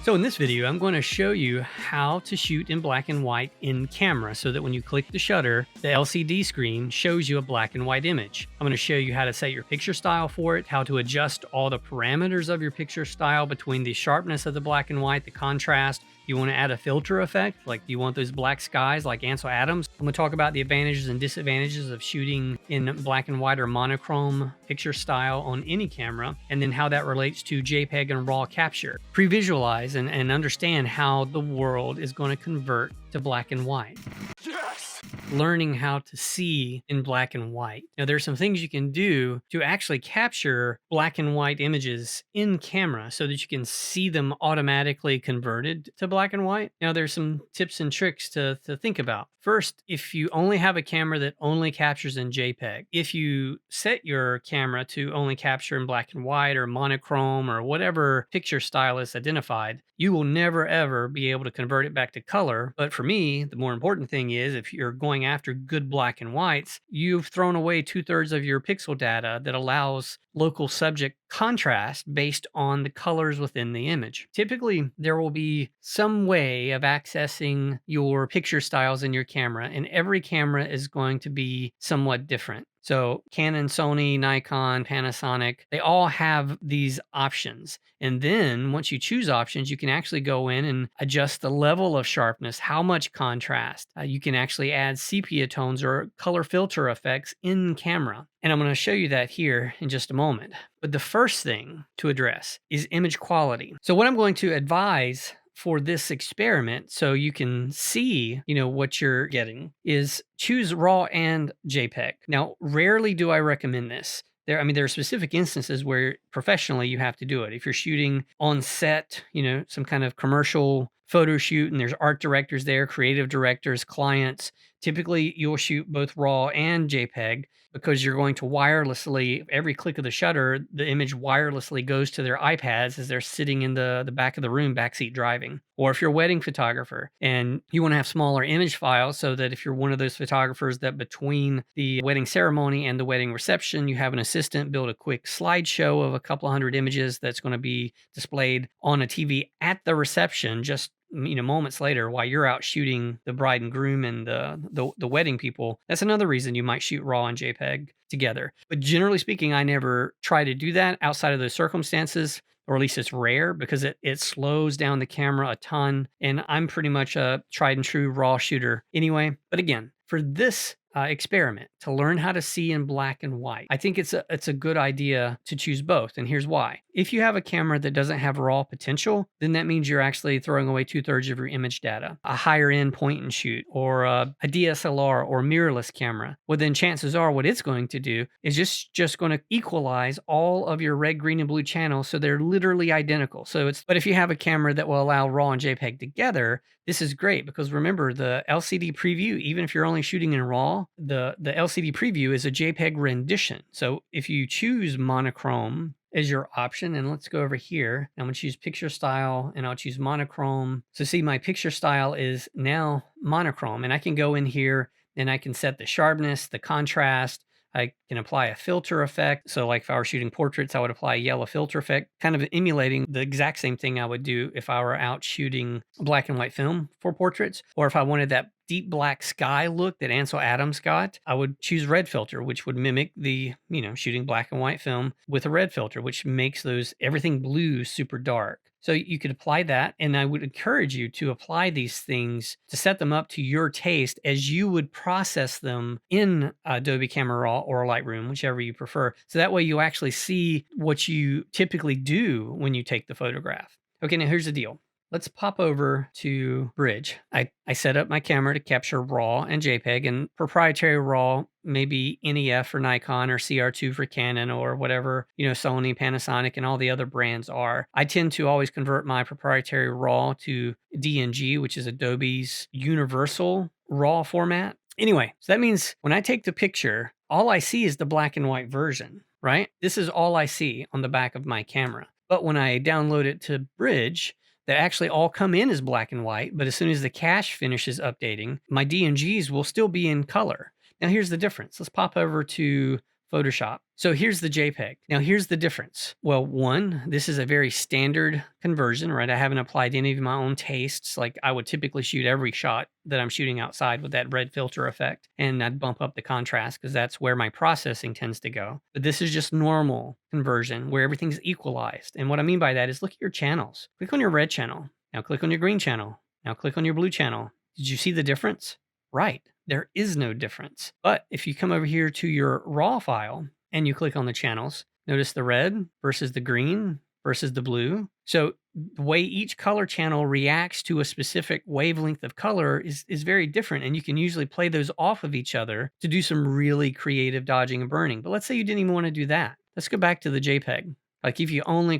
So in this video, I'm going to show you how to shoot in black and white in camera so that when you click the shutter, the LCD screen shows you a black and white image. I'm going to show you how to set your picture style for it, how to adjust all the parameters of your picture style between the sharpness of the black and white, the contrast. You want to add a filter effect, like you want those black skies like Ansel Adams. I'm going to talk about the advantages and disadvantages of shooting in black and white or monochrome picture style on any camera, and then how that relates to JPEG and RAW capture. Pre-visualize and understand how the world is going to convert to black and white. Yes! Learning how to see in black and white. Now, there's some things you can do to actually capture black and white images in camera so that you can see them automatically converted to black and white. Now, there's some tips and tricks to think about. First, if you only have a camera that only captures in JPEG, if you set your camera to only capture in black and white or monochrome or whatever picture style is identified, you will never ever be able to convert it back to color. But for me, the more important thing is if you're going after good black and whites, you've thrown away 2/3 of your pixel data that allows local subject contrast based on the colors within the image. Typically, there will be some way of accessing your picture styles in your camera, and every camera is going to be somewhat different. So Canon, Sony, Nikon, Panasonic, they all have these options. And then once you choose options, you can actually go in and adjust the level of sharpness, how much contrast. You can actually add sepia tones or color filter effects in camera. And I'm going to show you that here in just a moment. But the first thing to address is image quality. So what I'm going to advise for this experiment, so you can see, what you're getting, is choose RAW and JPEG. Now, rarely do I recommend this. There are specific instances where professionally you have to do it. If you're shooting on set, some kind of commercial photo shoot and there's art directors there, creative directors, clients, typically you'll shoot both RAW and JPEG because you're going to wirelessly, every click of the shutter, the image wirelessly goes to their iPads as they're sitting in the back of the room, backseat driving. Or if you're a wedding photographer and you want to have smaller image files so that if you're one of those photographers that between the wedding ceremony and the wedding reception, you have an assistant build a quick slideshow of a couple hundred images that's going to be displayed on a TV at the reception just moments later while you're out shooting the bride and groom and the wedding people. That's another reason you might shoot RAW and JPEG together. But generally speaking, I never try to do that outside of those circumstances, or at least it's rare because it slows down the camera a ton. And I'm pretty much a tried and true RAW shooter anyway. But again, for this experiment to learn how to see in black and white, I think it's a good idea to choose both. And here's why. If you have a camera that doesn't have RAW potential, then that means you're actually throwing away 2/3 of your image data. A higher end point and shoot or a DSLR or mirrorless camera, well, then chances are what it's going to do is just going to equalize all of your red, green, and blue channels so they're literally identical. But if you have a camera that will allow RAW and JPEG together, this is great because remember the LCD preview, even if you're only shooting in RAW, the LCD preview is a JPEG rendition. So if you choose monochrome as your option, and let's go over here, I'm going to choose picture style and I'll choose monochrome. So see, my picture style is now monochrome, and I can go in here and I can set the sharpness, the contrast. I can apply a filter effect. So like if I were shooting portraits, I would apply a yellow filter effect, kind of emulating the exact same thing I would do if I were out shooting black and white film for portraits. Or if I wanted that deep black sky look that Ansel Adams got, I would choose red filter, which would mimic the, shooting black and white film with a red filter, which makes everything blue super dark. So you could apply that, and I would encourage you to apply these things to set them up to your taste as you would process them in Adobe Camera Raw or Lightroom, whichever you prefer. So that way you actually see what you typically do when you take the photograph. Okay, now here's the deal. Let's pop over to Bridge. I set up my camera to capture RAW and JPEG, and proprietary RAW, maybe NEF for Nikon or CR2 for Canon or whatever, Sony, Panasonic, and all the other brands are. I tend to always convert my proprietary RAW to DNG, which is Adobe's universal RAW format. Anyway, so that means when I take the picture, all I see is the black and white version, right? This is all I see on the back of my camera. But when I download it to Bridge, they actually all come in as black and white, but as soon as the cache finishes updating, my DNGs will still be in color. Now here's the difference. Let's pop over to Photoshop. So here's the JPEG. Now here's the difference. Well, one, this is a very standard conversion, right? I haven't applied any of my own tastes. Like I would typically shoot every shot that I'm shooting outside with that red filter effect, and I'd bump up the contrast because that's where my processing tends to go. But this is just normal conversion where everything's equalized. And what I mean by that is look at your channels. Click on your red channel. Now click on your green channel. Now click on your blue channel. Did you see the difference? Right. There is no difference. But if you come over here to your raw file and you click on the channels, notice the red versus the green versus the blue. So the way each color channel reacts to a specific wavelength of color is very different. And you can usually play those off of each other to do some really creative dodging and burning. But let's say you didn't even want to do that. Let's go back to the JPEG. Like if you only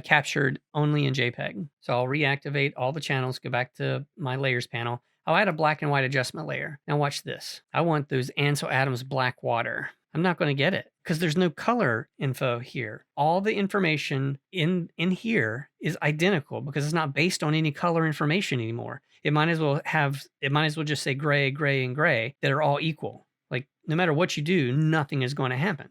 captured only in JPEG. So I'll reactivate all the channels, go back to my layers panel. I'll add a black and white adjustment layer. Now watch this. I want those Ansel Adams black water. I'm not going to get it because there's no color info here. All the information in here is identical because it's not based on any color information anymore. It might as well just say gray, gray, and gray that are all equal. Like no matter what you do, nothing is going to happen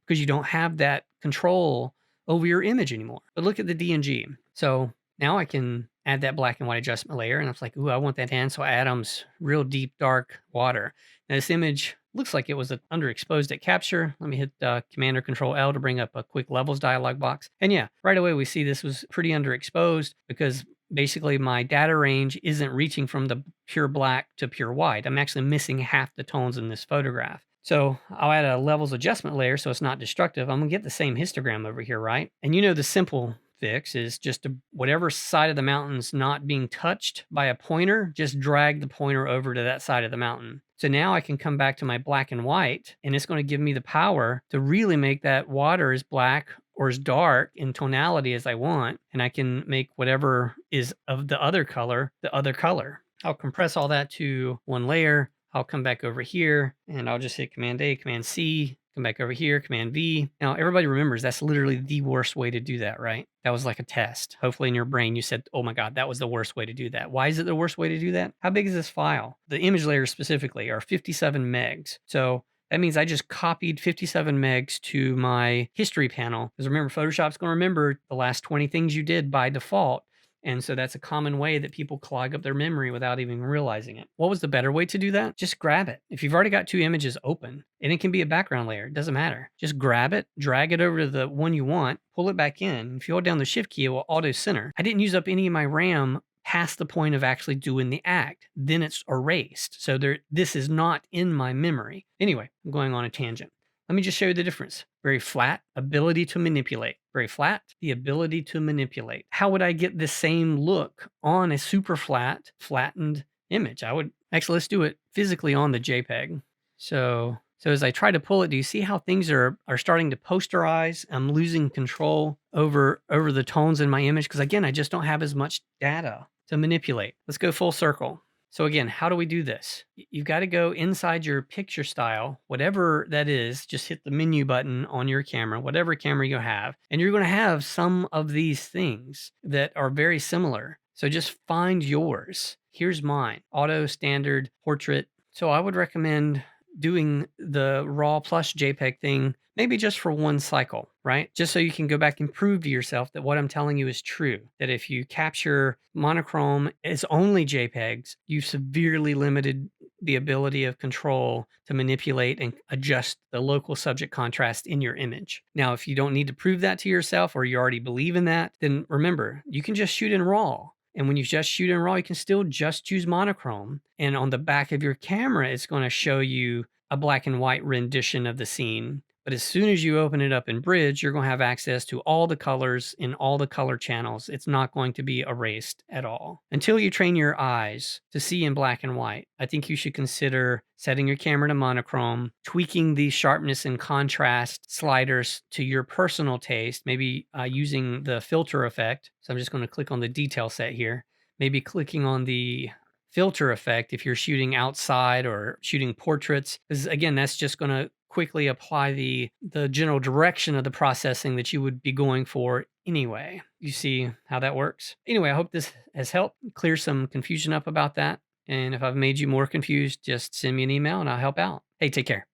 because you don't have that control over your image anymore. But look at the DNG. So now I can add that black and white adjustment layer, and it's like, ooh, I want that Ansel Adams real deep dark water. Now this image looks like it was underexposed at capture. Let me hit Command or Control L to bring up a quick levels dialog box. And yeah, right away we see this was pretty underexposed because basically my data range isn't reaching from the pure black to pure white. I'm actually missing half the tones in this photograph. So I'll add a levels adjustment layer so it's not destructive. I'm gonna get the same histogram over here, right? And you know the simple fix is just to whatever side of the mountain's not being touched by a pointer, just drag the pointer over to that side of the mountain. So now I can come back to my black and white, and it's going to give me the power to really make that water as black or as dark in tonality as I want, and I can make whatever is of the other color, the other color. I'll compress all that to one layer. I'll come back over here, and I'll just hit Command A, Command C, come back over here, Command V. Now, everybody remembers that's literally the worst way to do that, right? That was like a test. Hopefully in your brain you said, oh my God, that was the worst way to do that. Why is it the worst way to do that? How big is this file? The image layers specifically are 57 megs. So that means I just copied 57 megs to my history panel. Because remember, Photoshop's going to remember the last 20 things you did by default. And so that's a common way that people clog up their memory without even realizing it. What was the better way to do that? Just grab it. If you've already got two images open, and it can be a background layer, it doesn't matter. Just grab it, drag it over to the one you want, pull it back in. If you hold down the shift key, it will auto center. I didn't use up any of my RAM past the point of actually doing the act. Then it's erased. So this is not in my memory. Anyway, I'm going on a tangent. Let me just show you the difference. Very flat, ability to manipulate. Very flat, the ability to manipulate. How would I get the same look on a super flat, flattened image? Let's do it physically on the JPEG. So as I try to pull it, do you see how things are starting to posterize? I'm losing control over the tones in my image because again, I just don't have as much data to manipulate. Let's go full circle. So again, how do we do this? You've got to go inside your picture style, whatever that is, just hit the menu button on your camera, whatever camera you have, and you're going to have some of these things that are very similar. So just find yours. Here's mine, auto, standard, portrait. So I would recommend doing the raw plus JPEG thing, maybe just for one cycle, right? Just so you can go back and prove to yourself that what I'm telling you is true. That if you capture monochrome as only JPEGs, you've severely limited the ability of control to manipulate and adjust the local subject contrast in your image. Now, if you don't need to prove that to yourself or you already believe in that, then remember, you can just shoot in RAW. And when you just shoot in RAW, you can still just choose monochrome. And on the back of your camera, it's going to show you a black and white rendition of the scene. But as soon as you open it up in Bridge, you're going to have access to all the colors in all the color channels. It's not going to be erased at all. Until you train your eyes to see in black and white, I think you should consider setting your camera to monochrome, tweaking the sharpness and contrast sliders to your personal taste, maybe using the filter effect. So I'm just going to click on the detail set here. Maybe clicking on the filter effect if you're shooting outside or shooting portraits, because again, that's just going to quickly apply the general direction of the processing that you would be going for anyway. You see how that works? Anyway, I hope this has helped clear some confusion up about that. And if I've made you more confused, just send me an email and I'll help out. Hey, take care.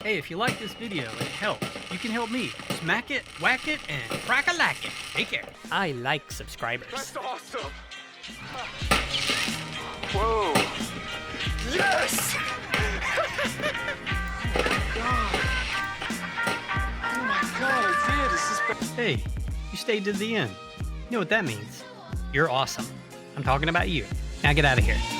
Hey, if you like this video, it helps. You can help me. Smack it, whack it, and crack-a-lack it. Take care. I like subscribers. That's awesome. Whoa. Yes! Oh my God, I did. This is... Hey, you stayed to the end. You know what that means? You're awesome. I'm talking about you. Now get out of here.